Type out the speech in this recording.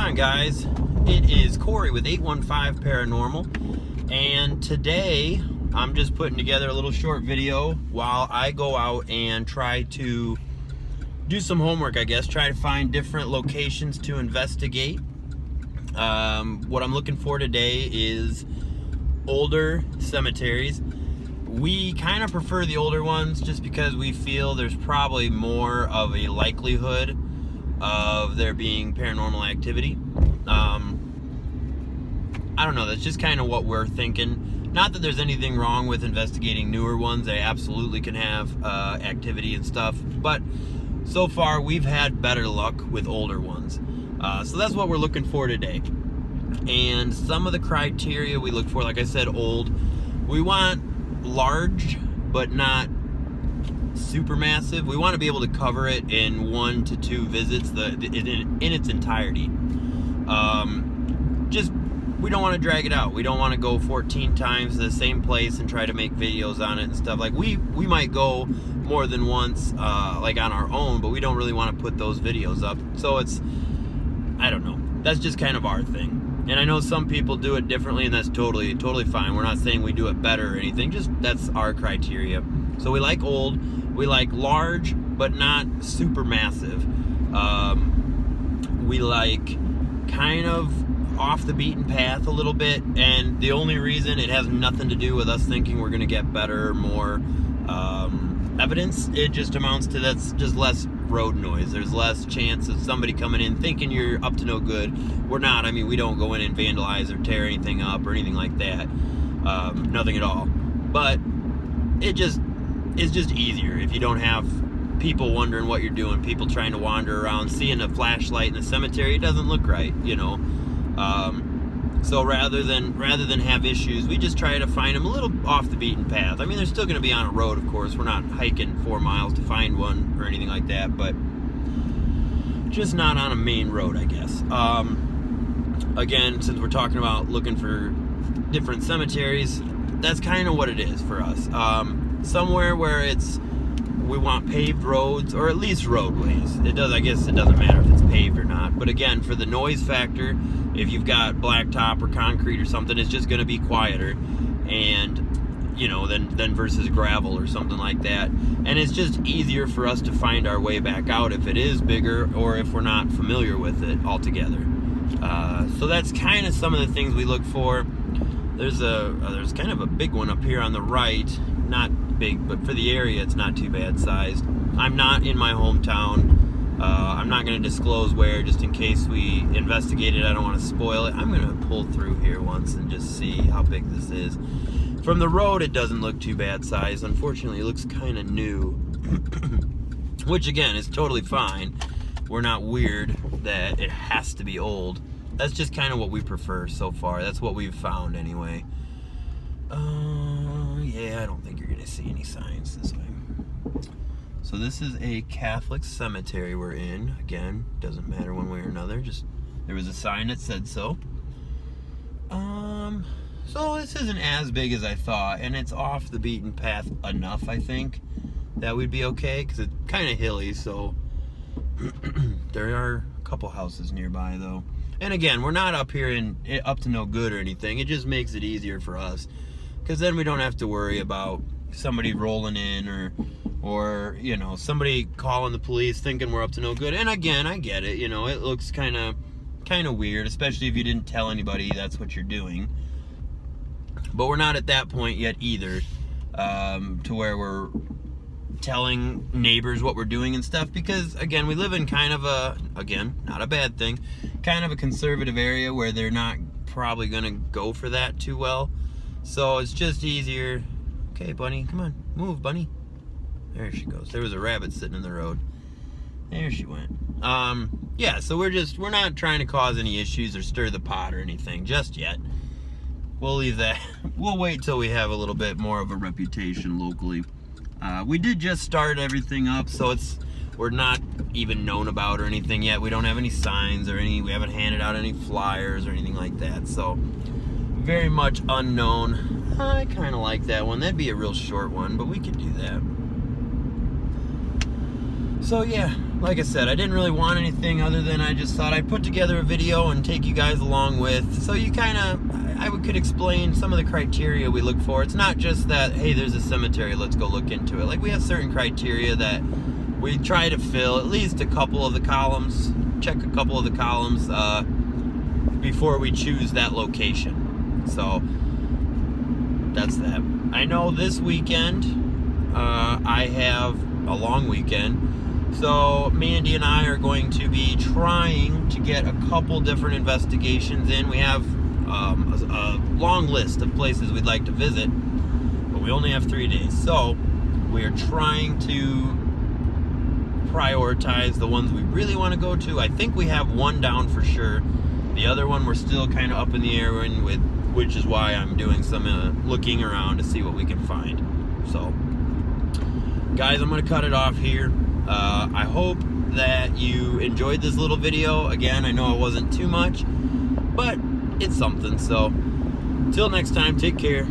on, guys? It is Corey with 815 Paranormal, and today I'm just putting together a little short video while I go out and try to do some homework, I guess. Try to find different locations to investigate. What I'm looking for today is older cemeteries. We kind of prefer the older ones just because we feel there's probably more of a likelihood of there being paranormal activity. I don't know, that's just kind of what we're thinking. Not that there's anything wrong with investigating newer ones. They absolutely can have activity and stuff, but so far we've had better luck with older ones. So that's what we're looking for today. And some of the criteria we look for, like I said, old. We want large, but not super massive. We want to be able to cover it in 1 to 2 visits in its entirety. We don't want to drag it out. We don't want to go 14 times to the same place and try to make videos on it and stuff. Like we might go more than once, like on our own, but we don't really want to put those videos up. So it's, I don't know. That's just kind of our thing. And I know some people do it differently, and that's totally fine. We're not saying we do it better or anything. Just that's our criteria. So we like old. We like large, but not super massive. We like kind of off the beaten path a little bit, and the only reason, it has nothing to do with us thinking we're going to get better, more evidence. It just amounts to that's just less road noise. There's less chance of somebody coming in thinking you're up to no good. We're not. I mean, we don't go in and vandalize or tear anything up or anything like that. Nothing at all. But it's just easier if you don't have people wondering what you're doing, people trying to wander around, seeing a flashlight in the cemetery. It doesn't look right, you know. So rather than have issues, we just try to find them a little off the beaten path. I mean, they're still going to be on a road, of course. We're not hiking 4 miles to find one or anything like that, but just not on a main road, I guess. Again, since we're talking about looking for different cemeteries, that's kind of what it is for us. Somewhere where we want paved roads, or at least roadways. I guess it doesn't matter if it's paved or not. But again, for the noise factor, if you've got blacktop or concrete or something, it's just going to be quieter, and you know, than versus gravel or something like that. And it's just easier for us to find our way back out if it is bigger, or if we're not familiar with it altogether. So that's kind of some of the things we look for. There's kind of a big one up here on the right. Not big, but for the area, it's not too bad sized. I'm not in my hometown. I'm not going to disclose where, just in case we investigate it. I don't want to spoil it. I'm going to pull through here once and just see how big this is. From the road, it doesn't look too bad sized. Unfortunately, it looks kind of new, which again is totally fine. We're not weird that it has to be old. That's just kind of what we prefer so far. That's what we've found anyway. Yeah, I don't think you're going to see any signs this way. So this is a Catholic cemetery we're in. Again, doesn't matter one way or another. Just there was a sign that said so. So this isn't as big as I thought, and it's off the beaten path enough, I think, that we'd be okay, because it's kind of hilly, so there are a couple houses nearby, though. And again, we're not up here up to no good or anything. It just makes it easier for us, because then we don't have to worry about somebody rolling in or you know, somebody calling the police thinking we're up to no good. And again, I get it, you know, it looks kind of weird, especially if you didn't tell anybody that's what you're doing. But we're not at that point yet either, to where we're telling neighbors what we're doing and stuff, because again, we live in kind of not a bad thing, kind of a conservative area where they're not probably gonna go for that too well. So it's just easier. Okay, bunny, come on, move, bunny. There she goes. There was a rabbit sitting in the road. There she went. Yeah, so we're not trying to cause any issues or stir the pot or anything just yet. We'll leave that. We'll wait till we have a little bit more of a reputation locally. We did just start everything up, so we're not even known about or anything yet. We don't have any signs or we haven't handed out any flyers or anything like that. So very much unknown. I kind of like that one. That'd be a real short one, but we could do that. So yeah, like I said, I didn't really want anything other than I just thought I'd put together a video and take you guys along with, so you kind of, I could explain some of the criteria we look for. It's not just that, hey, there's a cemetery, let's go look into it. Like, we have certain criteria that we try to fill at least a couple of the columns, check a couple of the columns before we choose that location. So that's that. I know this weekend I have a long weekend, so Mandy and I are going to be trying to get a couple different investigations in. We have a long list of places we'd like to visit, but we only have 3 days, so we are trying to prioritize the ones we really want to go to. I think we have one down for sure. The other one we're still kind of up in the air with, which is why I'm doing some looking around to see what we can find. So, guys, I'm going to cut it off here. I hope that you enjoyed this little video. Again, I know it wasn't too much, but it's something. So, till next time, take care.